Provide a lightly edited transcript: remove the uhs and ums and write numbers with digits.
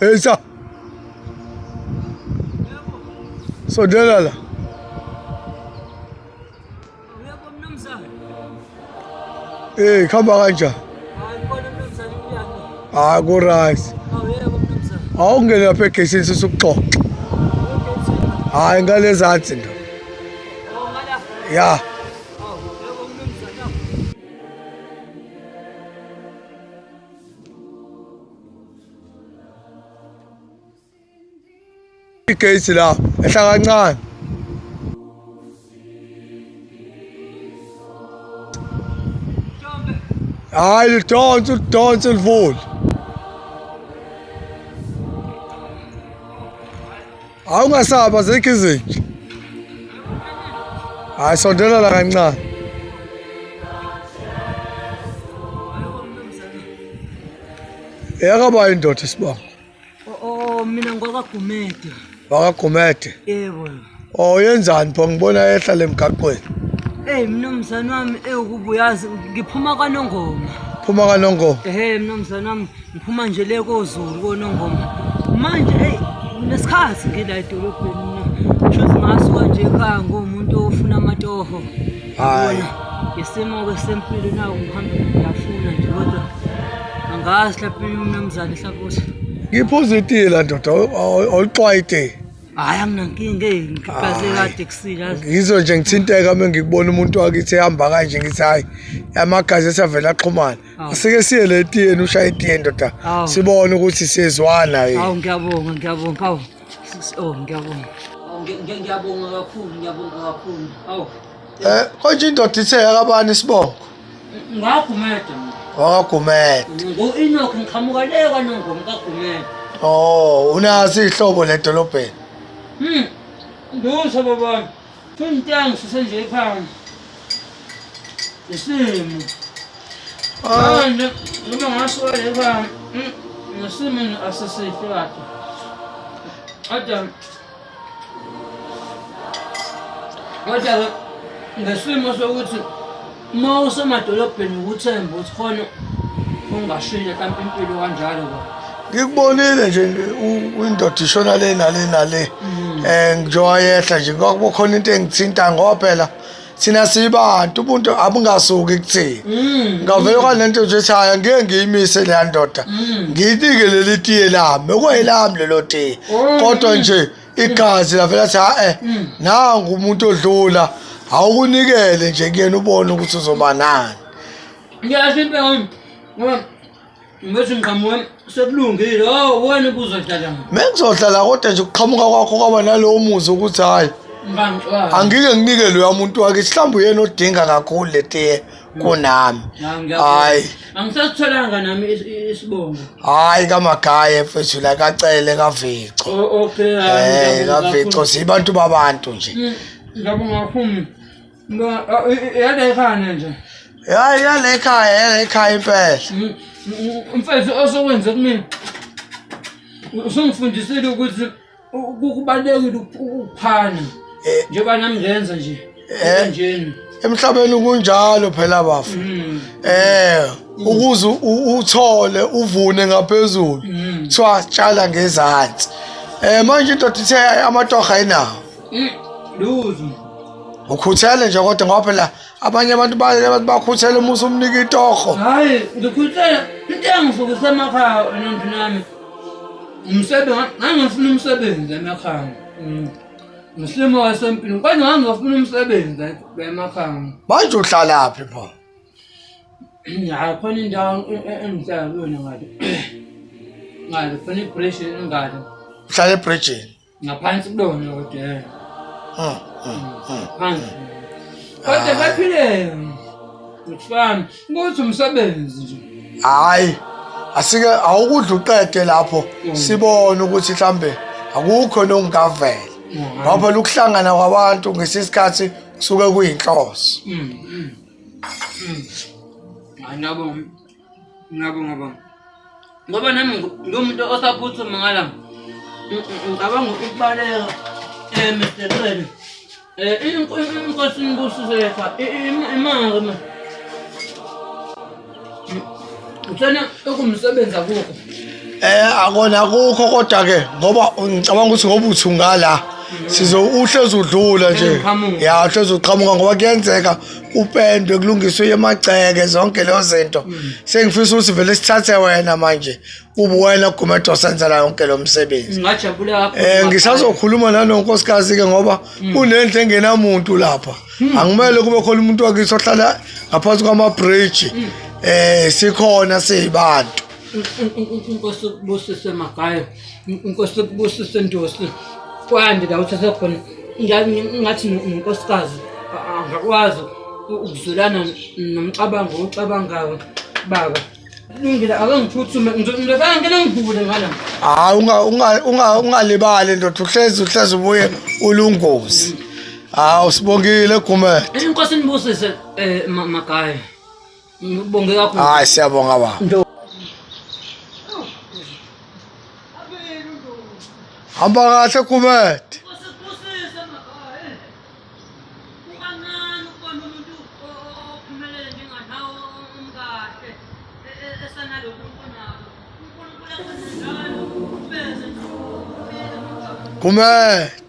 Esa. Sondela la. Uyabo mnumzane. Khamba kanjani? Hayi khona mnumzane uyani. Ah, ku right. Yebo mnumzane. Awungene lapha egesini sisukuxoxa. Hayi ngalezansi ndo. Oh ngala. Ya. Yebo mnumzane. Igesi la, ehla kancane. Jombe. Hayi don't livuli. Awungasaba zekho izinto. Hayi sondela la kancane. Yebo mnumzane. Yakaba indoda isibongo. Oh mina ngwakagumede. Wakagumede. Yebo. Oh yenzani pho ngibona ehla emgaqweni. Mnumzane wami ukubuyazi ngiphuma kaNongoma. Phuma kaNongo. Mnumzane wami ngiphuma nje le koZulu koNongoma. Manje nesikhathi ngila edolobheni mina. Shothi ngasuka nje ekhaya ngomuntu ofuna amatoho. Hayi. Isimo ke sempilo nawo ngihamba ngiyafuna nje kodwa angazi lapha mnumzane hlabuthi. Ngiphuzitile ndoda awuxwayite. Hayi anginankinga ngikaze kade kusila. Ngizo nje ngithinteka uma ngikubona umuntu wakithi ehamba kanje ngithi hayi amagazi esavela axhumana. Asike siye letiyeni ushaya itiye ndoda. Sibone ukuthi siyezwana yini. Hawu ngiyabonga. Hawu. Ngiyabonga. Ngiyabonga kakhulu. Hawu. Konje indoda ithe yakabani isibongo? Ngagumede. Wakagumede. Ngo-Enoch ngiqhamuka le kaNongoma kagumede. Oh, unazi ihlobo ledolobheni. Nduza baba. Funtangi sisenje ekhaya. Isimo. Manje noma ngasuka ekhaya. Nesimo asesihle kade. Kodwa ngesimo sokuthi uma usemadolobheni ukuthemba ukuthi khona ungashiya kanti impilo kanjalo ba. Ngikubonile nje indoda ishona le nale. Ngijoyehla nje ngoba khona into engithinta ngoba phela thina sibantu umuntu abungasuki kuthini. Ngavela kwalento nje ethi haya ngeke ngiyimise le ndoda. Ngiyitike leli tiye lami, okwelami lelo tiye. Kodwa nje igazi lavela athi nangu umuntu odlula awukunikele nje kuyena ubone ukuthi uzoba nani. Ngiyasho impela ngoba ngithi ngiqhamuke sekulungile. Wena ubuzohlala. Mengizohlala kodwa nje ukuqhamuka kwakho kwaba nalowo muzi ukuthi hayi angike nginike lo muntu wakithi mhlawumbe uyena odinga kakhulu letiye kunami. Hayi angisatholanga nami isibongo. Hayi kamagaye mfethu la kacele kavico. Okay kavico sibantu babantu nje. Ngiyabonga kakhulu. Yala ekhaya nje. Hayi yala ekhaya impela. Mfethu osokwenze kumina. Usungifundisile ukuthi kubalekile ukuphana. Njengoba nami ngenza nje. Kanjeni. Emhlabeni kunjalo phela bafu. Ukuze uthole uvune ngaphezulu. Kuthiwa tshala ngezansi. Manje indoda ithe amatoha ayinawo. Luzo. Ukhuthele nje kodwa ngoba phela abanye abantu bakhuthele uma usumnika itoho. Hayi ngikhuthele into engifukisa emakhaya nami. Umsebenzi ngangifuna umsebenzi emakhaya. Ngisimo wasempilo kodwa ngangifuna umsebenzi emakhaya. Manje uhlala phi pho? Hayi khona indawo engihlala kuyona ngale. Ngale khona ibridge ngale. Uhlala ebridgeni. Ngaphansi kulona kodwa. Phansi. Kodwa baphile. Ngifana ukuthi umsebenzi nje. Hayi asike awukudla uqede lapho sibone ukuthi mhlambe akukho nongavela. Ngoba ukuhlangana kwabantu ngesisikhathi kusuke kuyinhloso. Ngiyabonga. Ngoba nami ngomuntu osaphuthuma ngala. Ngicabanga ukubaleka Mr. Red. Inkosi ngibusise lapha. Imanga. Uthana okumsebenza kuko. Akona akukho kodwa ke ngoba ngicabanga ukuthi ngoba uthungala uhlezi udlula nje. Ya uhlezi uqhamuka ngoba kuyenzeka upendwe kulungiswe emagceke zonke lezo zinto. Sengifisa ukuthi vele sithathe wena manje kube wena ogumede osenzela yonke lo msebenzi. Ngajabula kakhulu. Ngisazokhuluma nanonkosikazi ke ngoba kunendle engenamuntu lapha. Angimele kube khona umuntu wakithi ohlala ngaphansi kwama-bridge. Sikhona sibantu. Inkosi Sibusisiwe Magayo, inkosi Sibusisiwe Ndosi, kwande la uthathe khona ngathi unkosikazi angakwazi ukuzulana nomcabango ocabangayo baba. Lungile ake ngiphuthume ngizongena ngivule ngala. Ungalibali ndoda uhlezi ubuye ulungozi. Usibongile Gumede. Inkosi Sibusisiwe Magayo. Ngibonge kakhulu. Siyabonga baba. Hamba kahle Gumede. Gumede.